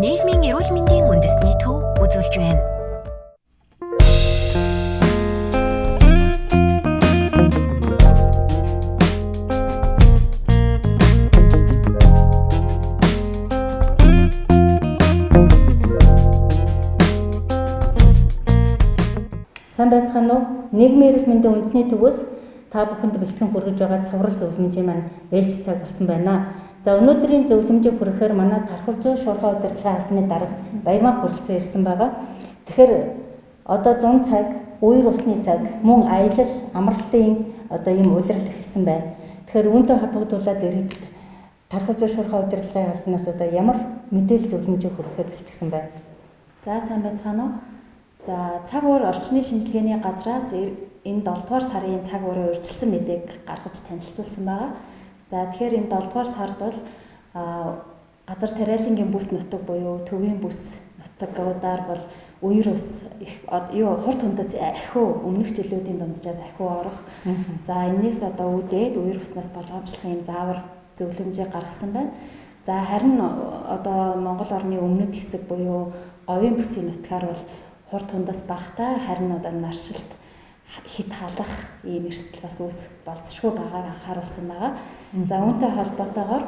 нийгмийн эрүүл мэндийн үндэсний төв үзүүлж байна. Сайн байцгаана уу? Нийгмийн эрүүл мэндийн үндэсний төвөөс та бүхэнд бэлтгэн хүргэж байгаа цоврал зөвлөмжийн маань ээлж цаг болсон байна. За өнөөдрийн зөвлөмжийг хүрэхээр манай Тархавзуу шуурхай удирдлагын албаны дарга Баярмаа хүрэлцэн ирсэн байгаа. Тэгэхээр одоо зун цаг, үер усны цаг, мөн аялал, амралтын одоо ийм улирал эхэлсэн байна. Тэгэхээр үүнтэй холбогдуулаад иргэдэд Тархавзуу шуурхай удирдлагын албанаас одоо ямар мэдээлэл зөвлөмжийг хүрэхээр бэлтгэсэн байна. За сайн байцгаана уу? За цаг уur орчны шинжилгээний газраас энэ 7 дугаар сарын цаг уурын урьдчилсан мэдээг гаргаж танилцуулсан байгаа. За тэгэхээр энэ 7 дугаар сард бол газар тариалангийн бүс нутаг буюу төвийн бүс нутагуудаар бол үер ус хурд хүндэс ахиу өмнөх жилүүдийн дунджаас ахиу орох. За энэс одоо үүдээд үер уснаас болгоомжлох юм заавар зөвлөмжийг гаргасан байна. За харин одоо Монгол орны өмнөд хэсэг буюу говийн бүсийн нутгаар бол хурд хүндэс багтаа харин одоо наршилт хит халах ийм эрсдэл бас үүсэх болцсошгүй байгааг анхааруулсан байгаа. За үүнтэй холбоотойгоор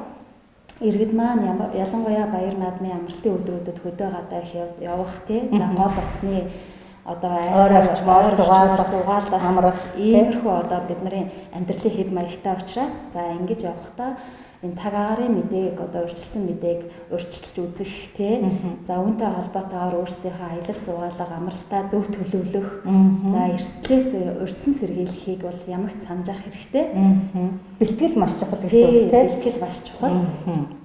иргэд маань ялангуяа баяр наадмын амралтын өдрүүдэд хөдөө гадаа их явах за гол усны одоо зугаалах амрах иймэрхүү одоо бидний амьдралын хэв маягтай учраас за ингэж явахдаа энэ цаг агаарын мэдээг одоо урьдчилсан мэдээг урьдчилж үзэх за үүнтэй холбоотойгоор өөрсдийнхөө аялал зугаалга амралтаа зөв төлөвлөх за эрсдлээс урьдсан сэргийлэхийг бол ямагт санаж ах хэрэгтэй. Бэлтгэл маш чухал гэсэн үг тийм. Бэлтгэл маш чухал.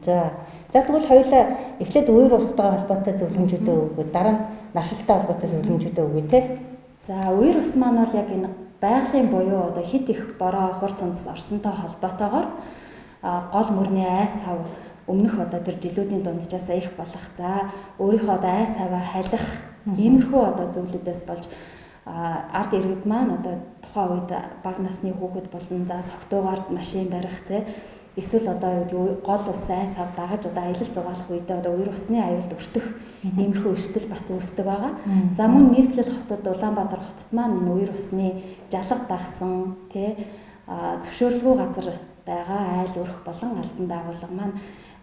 За тэгвэл хоёулаа эхлээд үер устгаа холбоотой зөвлөмжүүдээ өгөө дараа нь наршилттай холбоотой зөвлөмжүүдээ өгөө тийм. За үер ус маань бол яг энэ байгалийн буюу одоо хит их бороо хурд хүндэс орсонтой холбоотойгоор гол мөрний айс хав өмнөх одоо тэр жилүүдийн дунджаас их болох за өөрийнхөө одоо айс хаваа халих иймэрхүү одоо зөвлөдөөс болж ард иргэд маань одоо тухайн үед бага насны хүүхэд болон за согтуугаар машин барих эсвэл одоо гол ус айс хав дагаж одоо аялал зугаалах үедээ одоо үер усны аюулд өртөх иймэрхүү эрсдэл бас үүсдэг байгаа. За мөн нийслэл хотод Улаанбаатар хотод маань энэ үер усны жалга дагсан зөвшөөрлгүй газар байгаа айл өрх болон албан байгууллага маань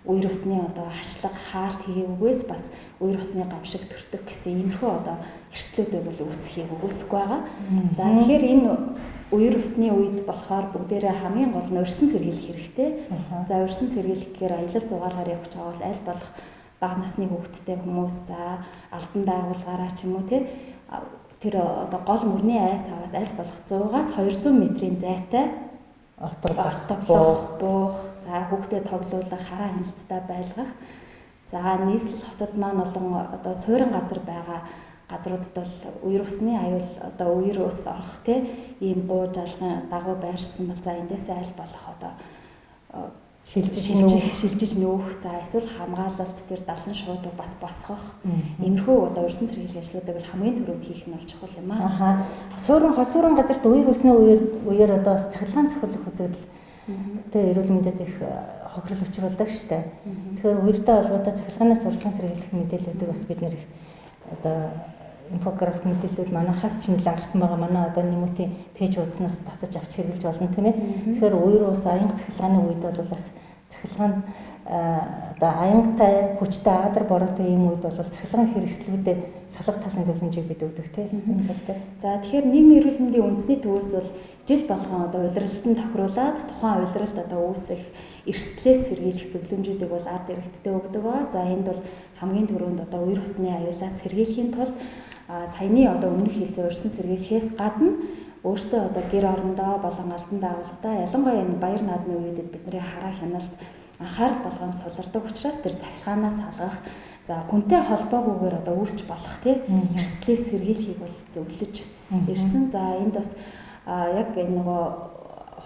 үер усны одоо хашлаг хаалт хийгээгүйгээс бас үер усны гамшиг төртөх гэсэн иймэрхүү одоо эрсдлүүдийг бол үүсэхийг үгүйсэхгүй байгаа. За тэгэхээр энэ үер усны үед болохоор бүгдээрээ хамгийн гол нь урьдсан сэргийлэх хэрэгтэй. За урьдсан сэргийлэхээр аялал зугаалгаар явж байгаа бол аль болох бага насны хүүхэдтэй хүмүүс за албан байгууллагаараа ч юм уу тэр одоо гол мөрний айс аваас аль болох 100-аас 200 метрийн зайтай буух за хүүхдэд тоглуулах хараа хяналттай байлгах. За нийслэл хотод маань болон одоо суурин газар байгаа газруудад бол үер усны аюул одоо үер ус орох ийм гуу жалган дагуу байршсан бол за эндээсээ аль болох одоо шилжиж нүүх за эсвэл хамгаалалт тэр далан шуудаг бас босгох иймэрхүү одоо урьдсан сэргийлэх ажлуудыг бол хамгийн түрүүнд хийх нь бол чухал юм аа. Суурин газарт үер усны үеэр одоо цахилгаан цохиулах үзэгдэл эрүүл мэндэд их хохирол учруулдаг шүү дээ. Тэгэхээр үертэй холбоотой цахилгаанаас урьдсан сэргийлэх мэдээллүүдийг бас бид нэр одоо инфографик мэдээллүүд манайхаас ч нэлээд гарсан байгаа. Манай одоо нэмүүдийн пэйж хуудаснаас татаж авч хэрэглэж болно тийм ээ. Тэгэхээр үер ус аянга цахилгааны үед бол бас цахилгаан одоо аянгатай хүчтэй адар бороотой ийм үед бол цахилгаан хэрэгслүүдээ салах талын зөвлөмжийг бид өгдөг тийм. За тэгэхээр нийгмийн эрүүл мэндийн үндэсний төвөөс бол жил болгон одоо улиралтанд тохируулаад тухайн улиралд одоо үүсэх эрсдлээс сэргийлэх зөвлөмжүүдийг бол ард иргэдтэй өгдөг байгаа. За энд бол хамгийн түрүүнд одоо үер усны аюулаас сэргийлэхийн тулд саяны одоо өмнөх хийсэн урьдсан сэргийлэхээс гадна өөртөө одоо гэр орондоо болон албан байгууллагатаа ялангуяа энэ баяр наадмын үедэд бидний хараа хяналт анхаарал болгоом сулардаг учраас тэр цахилгаанаас салгах за хүнтэй холбоогүйгээр одоо үүсч болох эрсдлээс сэргийлэхийг бол зөвлөж ирсэн. За энд бас яг энэ нөгөө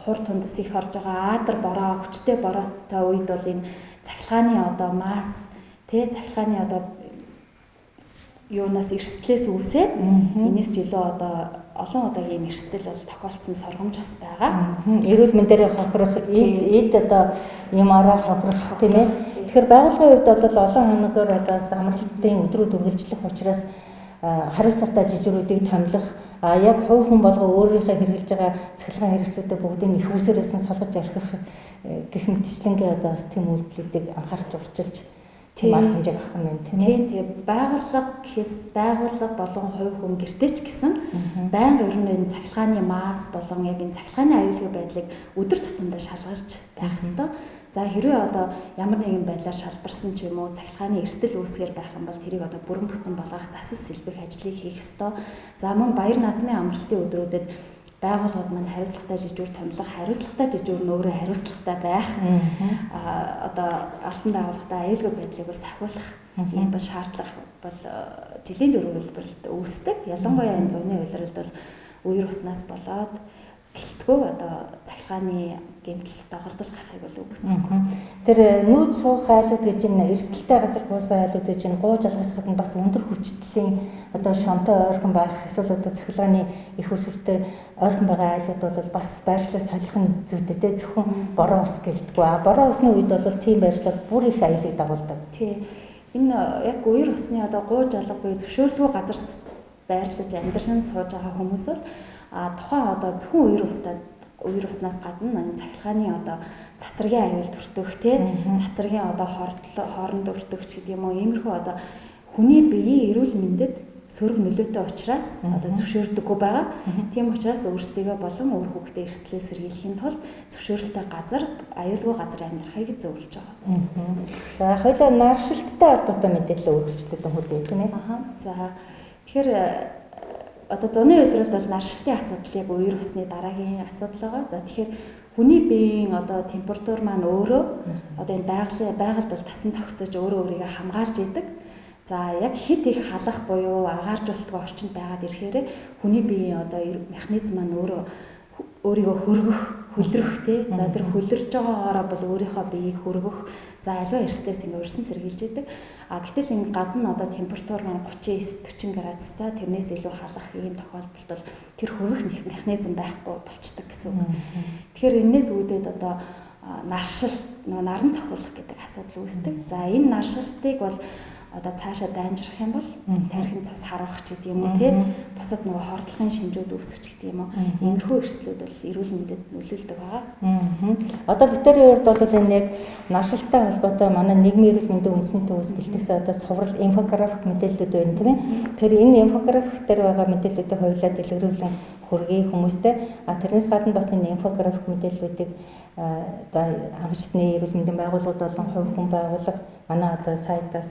хурд хүндэс их орж байгаа адар бороо хүчтэй бороотой үед бол энэ цахилгааны одоо масс цахилгааны одоо юунаас эрсдлээс үүсээд энэс ч илүү одоо олон удаагийн эрсдэл бол тохиолдсон соргомж бас байгаа. Эрүүл мэндээр хохирох, эд одоо юм араа хохирох тийм ээ. Тэгэхээр байгууллагын хувьд бол олон хоноогоор одоо амралтын өдрүүд үргэлжлэх учраас хариуцлагатай жижигрүүдийг томилох яг хувь хүн болго өөрийнхөө хэрэгжилж байгаа цахилгаан хэрэгслүүдэд бүгдийг их усээрээс нь салгаж орхих гэх мэтчлэнгийн одоо бас тийм үйлдэлүүдийг анхаарч урчилж тийм арга хэмжээг авах юм байна тийм ээ. Тийм байгууллага гэхээс байгууллага болон хувь хүн гэртээ ч гэсэн байнга ер нь энэ цахилгааны масс болон яг энэ цахилгааны аюулгүй байдлыг өдөр тутамдаа шалгаж байх ёстой. За хэрвээ одоо ямар нэгэн байдлаар шалбарсан ч юм уу цахилгааны эрсдэл үүсгэр байх юм бол тэрийг одоо бүрэн бүтэн болгох засал сэлбэх ажлыг хийх ёстой. За мөн баяр наадмын амралтын өдрүүдэд байгууллагууд маань хариуцлагатай жижүүр томилох, хариуцлагатай жижүүр нь өөрөө хариуцлагатай байх. Одоо алтан байгууллагатай аюулгүй байдлыг бас ахиулах юм бол шаардлага бол жилийн дөрвөн үйлдвэрлэлд үүсдэг. Ялангуяа энэ зуны үйлрэлд бол үер уснаас болоод гэлтгөө одоо цахилгааны гэмтэл доголдол гарахыг бол үгүйсэв. Тэр нүүд суух айлууд гэж энэ эрсдэлтэй газар буусан айлууд гэж энэ гоо жалгасхад нь бас өндөр хүчтэлийн одоо шонтой ойрхон байх эсвэл одоо цахилгааны их усүртэй ойрхон байгаа айлууд бол бас байршлаас салхих нь зүйтэй те зөвхөн бороо ус гэлтгөө. Бороо усны үед бол тийм байршлал бүр их аюулыг дагуулдаг. Тий. Энэ яг үер усны одоо гоо жалга буюу зөвшөөрлгүй газар байрлаж амьдран сууж байгаа хүмүүс бол тухайн одоо зөвхөн үер уснаас гадна энэ цахилгааны одоо цацрагийн аюул төртөх тий цацрагийн одоо хооронд өртөгч гэдэг юм уу иймэрхүү одоо хүний биеийн эрүүл мэндэд сөрөг нөлөөтэй учраас одоо зөвшөөрдөггүй байгаа. Тийм учраас өөрсдөө болон өөр хүүхдээ эрсдлээс сэргийлэхийн тулд зөвшөөрөлтэй газар аюулгүй газар амьдрахыг зөвлөж байгаа. За хоёулаа наршилттай холбоотой мэдээлэл үргэлжлүүлдэг хөлөө тийм ээ. За тэгэхээр одоо зуны үйлрэлд бол наршилтын асуудал яг үер усны дараагийн асуудал байгаа. За тэгэхээр хүний биеийн одоо температур маань өөрөө одоо энэ байгальд бол тасан цогцож өөрийгөө хамгаалж идэг. За яг хит их халах буюу агааржуулалтгүй орчинд байгаад ирэхээр хүний биеийн одоо механизм маань өөрийгөө хөргөх, хөлрөх тий. За тэр хөлөрж байгаагаараа бол өөрийнхөө биеийг хөргөх. За аливаа эрсдэлээс ингээ урьсан сэргийлж идэг. Гэтэл ингээ гадна одоо температур маань 39-40 градус за тэрнээс илүү халах ийм тохиолдолд бол тэр хөргөх механизм байхгүй болчдөг гэсэн үг. Тэгэхээр энэс үүдээд одоо наршил наран цохиулах гэдэг асуудал үүсдэг. За энэ наршилтыг бол одоо цаашаа даймжрах юм бол тархин цус харуулах ч гэдэг юм уу тий бусад нөгөө хордлогын шинжүүд үүсгэж гэдэг юм уу иймэрхүү эрсдлүүд бол эрүүл мэндэд нөлөөлдөг байгаа. Одоо битэрийн урд бол энэ яг наршилттай холбоотой манай нийгмийн эрүүл мэндийн үндэсний төвөөс бэлтгэсэн одоо цуврал инфографик мэдээлэлүүд байна тийм ээ. Тэгэхээр энэ инфографик дээр байгаа мэдээллүүдийг хоёулаа дэлгэрүүлэн хүргэе хүмүүстэй. Тэрнээс гадна бас энэ инфографик мэдээллүүдийг одоо хангалтны эрүүл мэндийн байгууллагууд болон хувь хүн байгууллага манай одоо сайтаас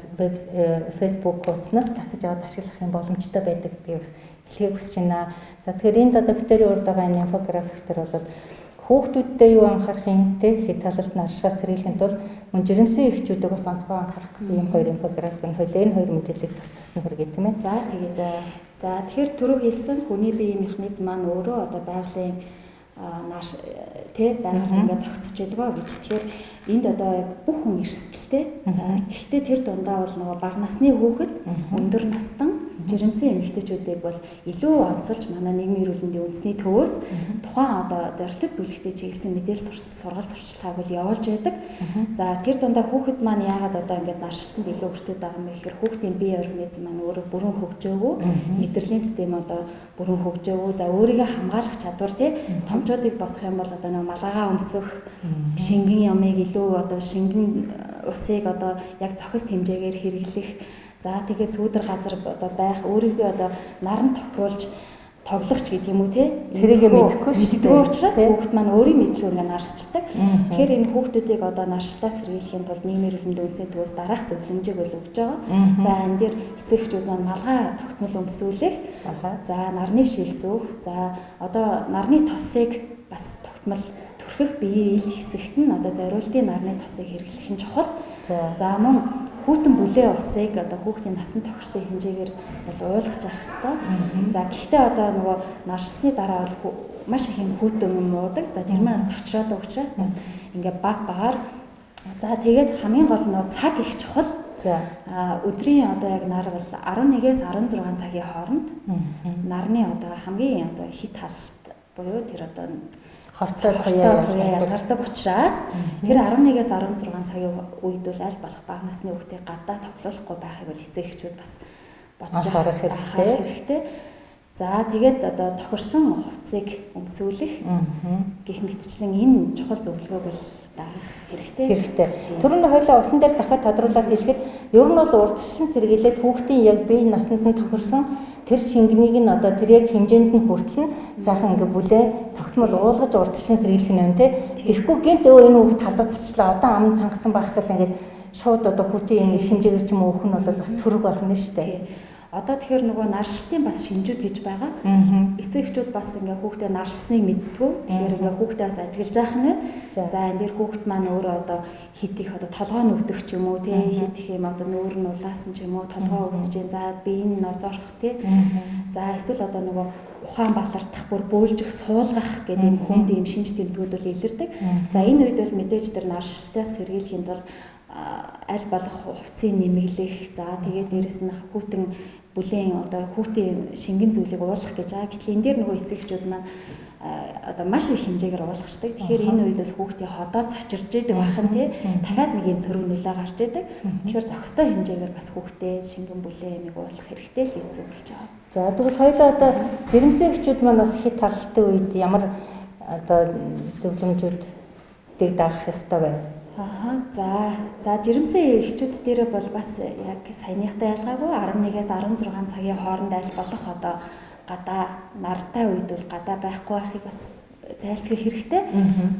Facebook хуудаснаас татаж аваад ашиглах юм боломжтой байдаг гэдгийг бас хэлхийг хүсэж байна. За тэгэхээр энд одоо битэрийн урд байгаа энэ инфографик дээр бол хүүхдүүдтэй юу анхаарахын те хэд талалт наршихаас сэргийлэхийн тулд мөн жирэмсэн эхчүүдийг бас онцгой анхаарах гэсэн юм хоёр инфографик нь хоёул энэ хоёр мэдээллийг тус нь хүргэе тийм ээ. За тэгэхээр түрүү хэлсэн хүний биеийн механизм маань өөрөө одоо байгалийн байгаль ингээд зохицож байдаг гэж. Тэгэхээр энд одоо бүх хүн эрсдэлтэй. За гэхдээ тэр дундаа бол нөгөө бага насны хүүхэд, өндөр настан, жирэмсэн эмэгтэйчүүдийг бол илүү онцолж манай нийгмийн эрүүл мэндийн үндэсний төвөөс тухайн одоо зорилттой бүлэгтээ чиглэсэн мэдээлэл сургалт сурчлагыг бол явуулж байдаг. За тэр дундаа хүүхэд маань яагаад одоо ингээд наршилтанд илүү өртөд байгаа юм бэ гэхээр хүүхдийн бие организм маань өөрөө бүрэн хөгжөөгөө, мэдрэлийн систем одоо бүрэн хөгжөөгөө. За өөрийгөө хамгаалах чадвар томчуудыг бодох юм бол одоо нэг малгайгаа өмсөх, шингэн ямыг илүү одоо шингэн усыг одоо яг зохист хэмжээгээр хэрэглэх. За тэгээ сүүдэр газар одоо байх, өөрийгөө одоо наран тохируулж тоглогч гэдэг юм уу тэрийг мэдхгүй учраас хүүхэд маань өөрийн мэдлэг ингээд наршчдаг. Тэгэхээр энэ хүүхдүүдийг одоо наршлаа сэргийлэхийн тулд нийгмийн эрүүл мэндийн үндэсний төвөөс дараах зөвлөмжийг бол өгж байгаа. За энэ дээр эцэг эхчүүд маань малгай тогтмол өмсүүлэх, за нарны шил зүүх, за одоо нарны тосыг бас тогтмол төрхөх биеийн ил хэсэгт нь одоо зориултын нарны тосыг хэрэглэх нь чухал. За мөн хүүтэн бүлээ усыг одоо хүүхдийн насан туршсан хэмжээгээр бол уулгаж авах хэрэгтэй. За гэхдээ одоо нөгөө наршсны дараа бол маш их юм хүүтэн юм уудаг. За тэр маань сочроод учраас бас ингээ баг багаар. За тэгээд хамгийн гол нь цаг их чухал. За өдрийн одоо яг нар бол 11-ээс 16 цагийн хооронд нарны одоо хамгийн одоо хит халт буюу тэр одоо хортой туяа ялгардаг учраас тэр 11-ээс 16 цагийн үед бол аль болох бага насны хүүхдийг гадаа тоглоулахгүй байхыг бол эцэг эхчүүд бас бодож авах хэрэгтэй. За тэгээд одоо тохирсон хувцсыг өмсүүлэх гэх мэтчлэн энэ чухал зөвлөгөөг бол даах хэрэгтэй. Түрүүний хоёлаа усан дээр дахиад тодруулаад хэлэхэд ер нь бол урдчлан сэргийлээд хүүхдийн яг бие насанд нь тохирсон тэр шингэнийг нь одоо тэр яг хэмжээнд нь хүртэл нь сайхан ингээ бүлээн тогтмол уулгаж урдчлан сэргийлэх нь байна те. Тэгэхгүй гинт энэ хүүхд талуудчлаа одоо ам цангасан байх гэл ингээ шууд одоо хүүхдийн их хэмжээгээр ч юм уу өгөх нь бол бас сөрөг байх нь шүү дээ. Одоо тэгэхээр нөгөө наршилтын бас шинжүүд гэж байгаа. Эцэг эхчүүд бас ингээ хүүхдээ наршсныг мэдтгүү. Тэгэхээр ингээ хүүхдээ бас ажиглаж яах нь. За энэ дэр хүүхд маань өөрөө одоо хит их одоо толгой нүвдэх ч юм уу тий хит их юм одоо нүүр нь улаасан ч юм уу толгой өвдөж जैन. За биеийн нозоорох тий. За эсвэл одоо нөгөө ухаан балардах бүр бөөлжих суулгах гэдэг юм хүнд юм шинж тэмдгүүд бол илэрдэг. За энэ үед бол мэдээж тэр наршилтаас сэргийлэхэд бол аль болох хувцсыг нэмэглэх. За тэгээд дээрэс нь хүүтэн бүлээн одоо хүүхдийн шингэн зүйлийг уулгах гэж байгаа. Гэтэл энэ дээр нөгөө эцэг эхчүүд маань одоо маш их хэмжээгээр уулгачдаг. Тэгэхээр энэ үед бол хүүхдийн ходоо цачирж идэг бахан тий. Дахиад нэг юм сөрөг нөлөө гарч идэг. Тэгэхээр зохистой хэмжээгээр бас хүүхдээ шингэн бүлээн уулгах хэрэгтэй л гэж зөвлөж байгаа. За тэгвэл хоёулаа одоо жирэмсэн эхчүүд маань бас хит талтай үед ямар одоо зөвлөмжүүдийг даах ёстой вэ? За жирэмсэн эхчүүд дээр бол бас яг саяныхтай ялгаагүй 11-ээс 16 цагийн хооронд аль болох одоо гадаа нартай үед бол гадаа байхгүй байхыг бас зайлсхийх хэрэгтэй.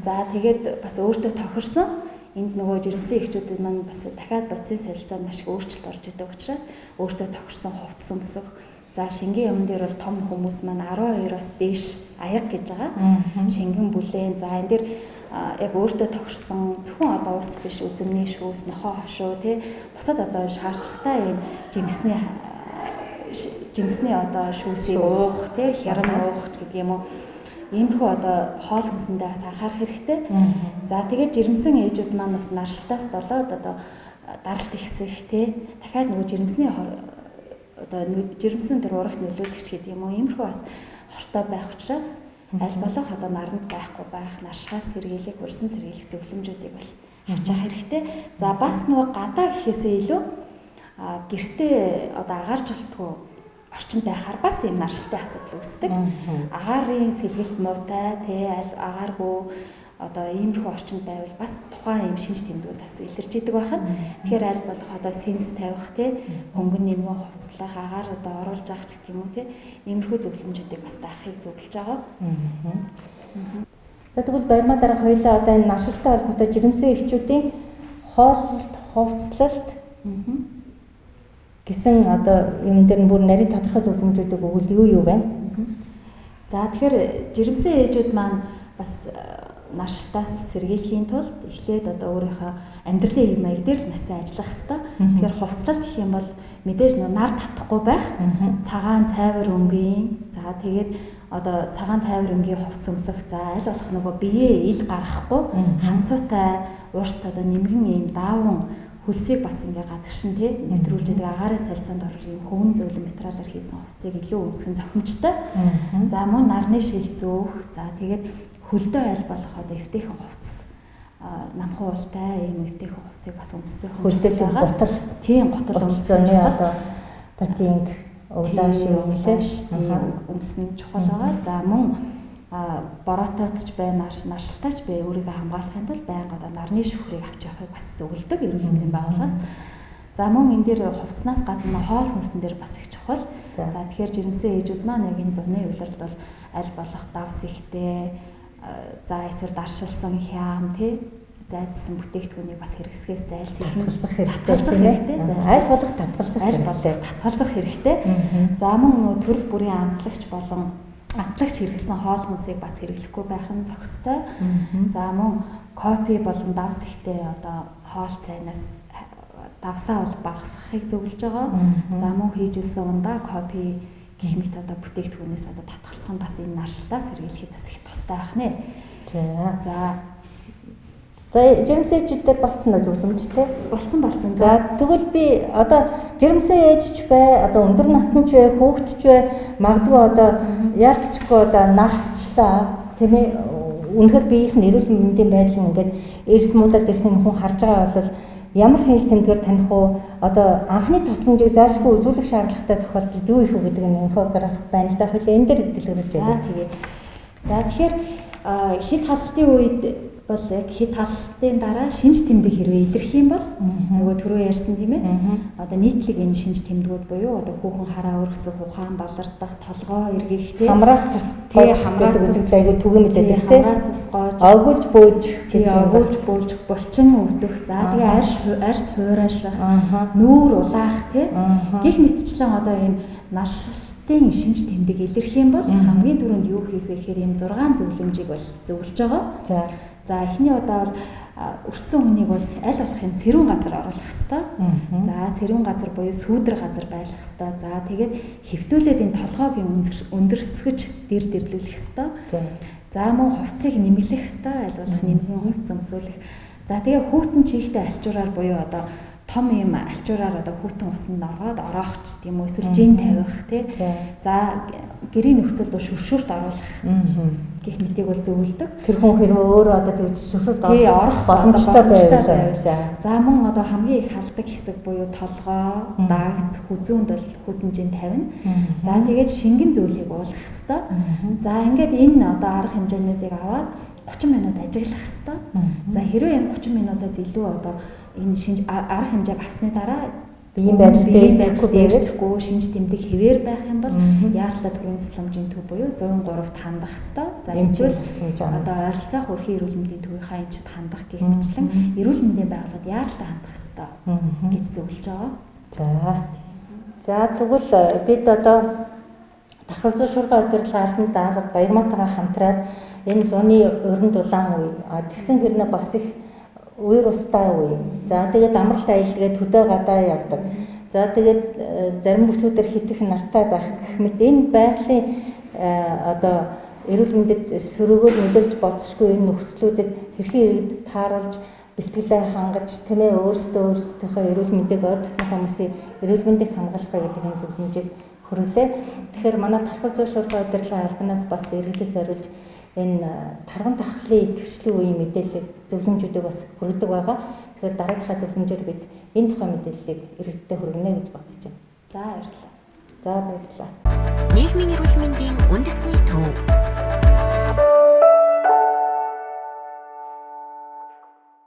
За тэгээд бас өөртөө тохирсон энд нөгөө жирэмсэн эхчүүд маань бас дахиад бодисын солилцоонд маш их өөрчлөлт орж идэг учраас өөртөө тохирсон хувцс өмсөх. За шингийн өмнө дээр бол том хүмүүс маань 12-оос дээш аяг гэж байгаа. Шингэн бүлээн. За энэ дээр яг өөртөө тохирсон зөвхөн одоо ус биш үзэмний шүүс, нохоо хошуу тий бусад одоо шаардлагатай юм жимсний одоо шүүсийг уух тий хярам уух гэдэг юм уу. Иймэрхүү одоо хоол хүнсэндээ бас анхаарах хэрэгтэй. За тэгээд жирэмсэн ээжүүд маань бас наршилтаас болоод одоо даралт ихсэх тий дахиад нөгөө жирэмсний одоо жирэмсэн тэр урагт нөлөөлөгч гэдэг юм уу. Иймэрхүү бас хортой байх учраас аль болох одоо наранд байхгүй байх, наршихаас сэргийлэх, урьсан сэргийлэх зөвлөмжүүдийг бол авч явах хэрэгтэй. За бас нөгөө гадаа гэхээсээ илүү гэртээ одоо агаарч болтгоо орчинтай байхаар бас юм наршилтын асуудал үүсдэг. Агаарын сэлгэлт муутай, тий агааргүй одоо иймэрхүү орчинд байвал бас тухайн юм шинж тэмдгүүд бас илэрч идэг байхад. Тэгэхээр аль болох одоо синс тавих тий хөнгөн нэмгэн хувцлах агаар одоо оруулж авах гэх юм уу тий иймэрхүү зөвлөмжүүдийг бас даахыг зөвлөж байгаа. За тэгвэл баярмаа дараа хоёлаа одоо энэ наршилттай холбоотой жирэмсэн эхчүүдийн хооллолт, хувцлалт гэсэн одоо юм дээр бүр нарийн тодорхой зөвлөмжүүдийг өгвөл юу байна? За тэгэхээр жирэмсэн ээжүүд маань бас наршилтаас сэргийлэхийн тулд эхлээд одоо өөрийнхөө амьдралын хэв маяг дээр л маш сайн ажиллах хэрэгтэй. Тэгэхээр хувцлалт гэх юм бол мэдээж нар татахгүй байх, цагаан цайвар өнгийн, за тэгээд одоо цагаан цайвар өнгийн хувцс өмсөх, за аль болох нөгөө биеэ ил гаргахгүй, ханцуутай урт одоо нэмгэн юм дааван хөлсийг бас ингээ гадагшин тий нэвтрүүлж байгаа агаарын салцаанд орж ийм хөвөн зөөлөн материалаар хийсэн хувцсыг илүү өмсөх нь зохимжтой. За мөн нарны шил зөөх, за тэгээд хөлдөө аль болох одоо эвтэйхэн хувцс намхан уултай ийм эвтэйхэн хувцсыг бас өмсөх хөлдөө гутал тийм гутал өмсөх одоо патинг углааш өмснө чухал байгаа. За мөн бороотойч бай наршилтаач бай өөрийгөө хамгаалахын тулд байнга одоо нарны шүхрийг авч явахыг бас зөвлөдөг эрүүл мэндийн байгууллагаас. За мөн энэ дээр хувцснаас гадна хоол хүнсэн дээр бас их чухал. За тэгэхээр жирэмсэн ээжүүд маань яг энэ зуны улиралд бол аль болох давс ихтэй за эсвэл даршилсан хям тий зайдсан бүтээгдэхүүнийг бас хэрэгсгээс зайлсхийх хэрэгтэй. Аль болох татгалзах хэрэгтэй. За мөн төрөл бүрийн амтлагч болон амтлагч хэрэглэсэн хоол хүнсийг бас хэрэглэхгүй байх нь зохистой. За мөн кофе болон давс ихтэй одоо хоол цайнаас давсаа бол багасгахыг зөвлөж байгаа. За мөн хийжсэн ундаа кофе гэх мэт одоо бүтээгдэхүүнээс одоо татгалзах нь бас энэ наршилтаас сэргийлэхэд бас их тустай байх нэ. За жирэмсэн ээжүүдээр болцсон зөвлөмжтэй. Болцсон. За тэгвэл би одоо жирэмсэн ээжч бай, одоо өндөр насны ч бай, хүүхэд ч бай, магадгүй одоо яалтчгүй одоо нарсчлаа. Тийм ээ үнэхээр биеийн эрүүл мэндийн байдал ингээд эрс муудад ирсэн хүн харж байгаа бол ямар шинж тэмдгээр таних уу? Одоо анхны тусламжийг заашгүй үзүүлэх шаардлагатай тохиолдолд юу их вэ гэдэг нь инфографик байна л да. Хоёул энэ дээр дэлгэрүүлж байна. За тэгэхээр хэд халтын үед бол яг хэд халтын дараа шинж тэмдэг хэрвээ илэрх юм бол нөгөө түрүү ярьсан тийм ээ. Одоо нийтлэг энэ шинж тэмдгүүд буюу одоо хүүхэн хараа өргөсөн, ухаан балардах, толгоо эргэх тийм хамраас цус хамраас үзэгдэл айгүй түгээмэлээд тийм хамраас цус гоож огуулж бөөлж огуулж бөөлж булчин өвдөх за тэгээ арьс хуурайших нүүр улаах тийм гих мэтчлэн одоо энэ наршилтын шинж тэмдэг илэрх юм бол хамгийн түрүүнд юу хийх вэ гэхээр энэ 6 зөвлөмжийг бол зөвлөж байгаа. За эхний удаа бол өртсөн хүнийг бол аль болох юм сэрүүн газар оруулах хэрэгтэй. За сэрүүн газар буюу сүүдэр газар байлгах хэрэгтэй. За тэгээд хэвтүүлээд энэ толгойг өндөрсгөж дэрлүүлэх хэрэгтэй. За мөн хувцсыг нэмэлэх хэрэгтэй. Аль болох нэмхэн хувцс өмсүүлэх. За тэгээ хүүтэн чихтэй альчуураар буюу одоо том юм альчуураар одоо хүүтэн усанд ороод ороохч тийм үү эсвэл жин тавих тий. За гэрийн нөхцөлд шүршүрт оруулах гэх мэтийг бол зөвлөдөг. Тэр хүн хэрвээ өөрөө одоо тэгж шүршүрт орох боломжтой байвал за мөн одоо хамгийн их халдаг хэсэг буюу толгоо, дагц, хүзүүнд бол хүүтэн жин тавина. За тэгээд шингэн зүйлийг уулгах хэрэгтэй. За ингээд энэ одоо арга хэмжээнүүдийг аваад 30 минут ажиглах хэрэгтэй. За хэрвээ энэ 30 минутаас илүү одоо энэ шинж арга хэмжээг авсны дараа биеийн байдал дээрхгүй шинж тэмдэг хэвээр байх юм бол яаралтай төрийн тусламжийн төв буюу 103-т хандах хэрэгтэй. За эсвэл одоо ойролцоох өрхийн эрүүл мэндийн төвийнхаа эмчид хандах гэх мэтлэн эрүүл мэндийн байгууллагад яаралтай хандах хэрэгтэй гэж зөвлөж байгаа. За тэгвэл бид одоо давхар шуурга удирдлага албан даага Баярмаатайгаа хамтраад энэ зуны уран дулаан үе тэгсэн хэрнээ бас их үер устай үе. За тэгээд амралт аялалгээд хөдөө гадаа явдаг. За тэгээд зарим бүсүүдээр хитэх нартай байх гэх мэт энэ байгалийн одоо эрүүл мэндэд сөрөгөөр нөлөөлж болцсохгүй энэ нөхцлүүдэд хэрхэн иргэд тааруулж бэлтгэлээ хангаж тэмээ өөрсдийнхөө эрүүл мэндийг ойр дотны хүмүүсийн эрүүл мэндийг хамгаалах гэдэг энэ зөвлөмжийг хүргэлээ. Тэгэхээр манай Тархав зүй шуурга удирдлага албанаас бас иргэдэд зориулж энэ тарган давхлын идэвхжлийн үеийн мэдээлэл зөвлөмжүүдийг бас хүргэдэг байгаа. Тэгэхээр дараагийнхаа зөвлөмжөөр бид энэ тухай мэдээллийг иргэдэд хүргэнэ гэж бодож байна. За баярлалаа. За баярлалаа. Нийгмийн эрүүл мэндийн үндэсний төв